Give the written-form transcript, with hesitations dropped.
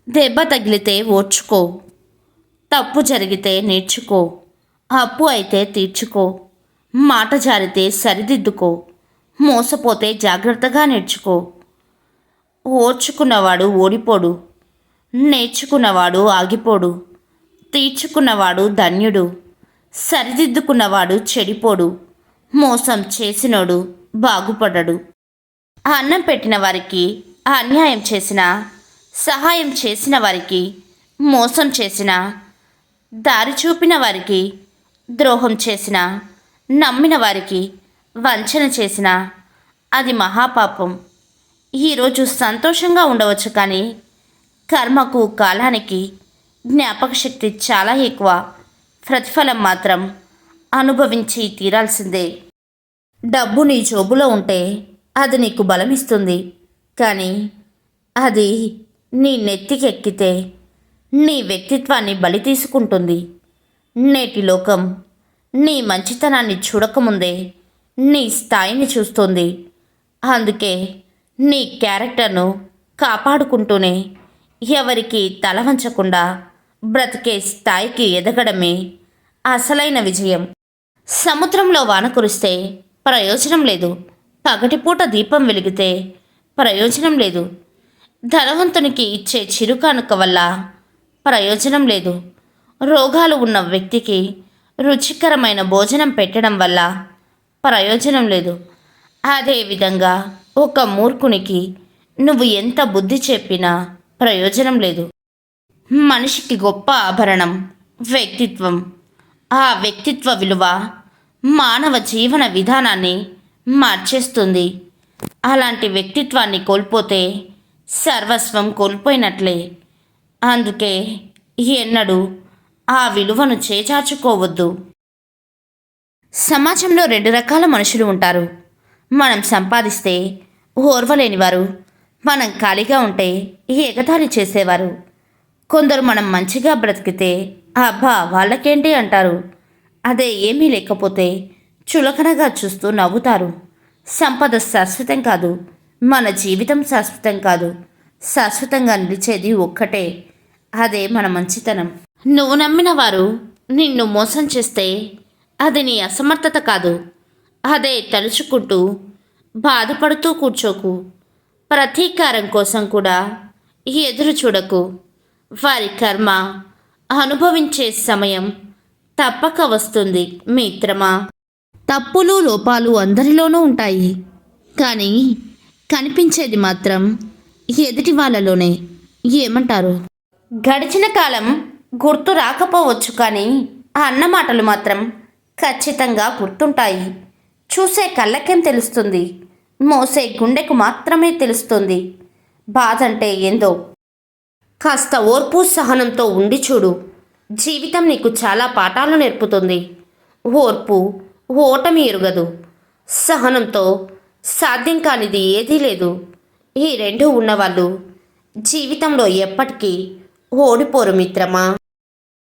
దెబ్బ తగిలితే ఓర్చుకో, తప్పు జరిగితే నేర్చుకో, అప్పు అయితే తీర్చుకో, మాట జారితే సరిదిద్దుకో, మోసపోతే జాగ్రత్తగా నేర్చుకో. ఓర్చుకున్నవాడు ఓడిపోడు, నేర్చుకున్నవాడు ఆగిపోడు, తీర్చుకున్నవాడు ధన్యుడు, సరిదిద్దుకున్నవాడు చెడిపోడు, మోసం చేసినోడు బాగుపడడు. అన్నం పెట్టిన వారికి అన్యాయం చేసినా, సహాయం చేసిన వారికి మోసం చేసినా, దారి చూపిన వారికి ద్రోహం చేసినా, నమ్మిన వారికి వంచన చేసినా అది మహాపాపం. ఈరోజు సంతోషంగా ఉండవచ్చు, కానీ కర్మకు కాలానికి జ్ఞాపకశక్తి చాలా ఎక్కువ. ప్రతిఫలం మాత్రం అనుభవించి తీరాల్సిందే. డబ్బు నీ జోబులో ఉంటే అది నీకు బలమిస్తుంది, కానీ అది నీ నెత్తికెక్కితే నీ వ్యక్తిత్వాన్ని బలి తీసుకుంటుంది. నేటి లోకం నీ మంచితనాన్ని చూడకముందే నీ స్థాయిని చూస్తుంది. అందుకే నీ క్యారెక్టర్ను కాపాడుకుంటూనే ఎవరికి తల వంచకుండా బ్రతికే స్థాయికి ఎదగడమే అసలైన విజయం. సముద్రంలో వాన కురిస్తే ప్రయోజనం లేదు, పగటిపూట దీపం వెలిగితే ప్రయోజనం లేదు, ధనవంతునికి ఇచ్చే చిరుకానుక వల్ల ప్రయోజనం లేదు, రోగాలు ఉన్న వ్యక్తికి రుచికరమైన భోజనం పెట్టడం వల్ల ప్రయోజనం లేదు. అదేవిధంగా ఒక మూర్ఖునికి నువ్వు ఎంత బుద్ధి చెప్పినా ప్రయోజనం లేదు. మనిషికి గొప్ప ఆభరణం వ్యక్తిత్వం. ఆ వ్యక్తిత్వ విలువ మానవ జీవన విధానాన్ని మార్చేస్తుంది. అలాంటి వ్యక్తిత్వాన్ని కోల్పోతే సర్వస్వం కోల్పోయినట్లే. అందుకే ఎన్నడూ ఆ విలువను చేజార్చుకోవద్దు. సమాజంలో రెండు రకాల మనుషులు ఉంటారు. మనం సంపాదిస్తే ఓర్వలేనివారు, మనం ఖాళీగా ఉంటే ఎగతాళి చేసేవారు. కొందరు మనం మంచిగా బ్రతికితే అబ్బా వాళ్ళకేంటి అంటారు. అదే ఏమీ లేకపోతే చులకనగా చూస్తూ నవ్వుతారు. సంపద శాశ్వతం కాదు, మన జీవితం శాశ్వతం కాదు. శాశ్వతంగా నిలిచేది ఒక్కటే, అదే మన మంచితనం. నువ్వు నమ్మిన వారు నిన్ను మోసం చేస్తే అది నీ అసమర్థత కాదు, అదే తలుచుకుంటూ బాధపడుతూ కూర్చోకు. ప్రతీకారం కోసం కూడా ఎదురు చూడకు. వారి కర్మ అనుభవించే సమయం తప్పక వస్తుంది మిత్రమా. తప్పులు లోపాలు అందరిలోనూ ఉంటాయి, కానీ కనిపించేది మాత్రం ఎదుటి వాళ్ళలోనే. ఏమంటారు? గడిచిన కాలం గుర్తు రాకపోవచ్చు, కానీ ఆ అన్న మాటలు మాత్రం ఖచ్చితంగా గుర్తుంటాయి. చూసే కళ్ళకేం తెలుస్తుంది, మోసే గుండెకు మాత్రమే తెలుస్తుంది బాధంటే ఏందో. కాస్త ఓర్పు సహనంతో ఉండి చూడు, జీవితం నీకు చాలా పాఠాలు నేర్పుతుంది. ఓర్పు ఓటమి ఎరుగదు, సహనంతో సాధ్యం కానిది ఏదీ లేదు. ఈ రెండు ఉన్నవాళ్ళు జీవితంలో ఎప్పటికీ ఓడిపోరు మిత్రమా.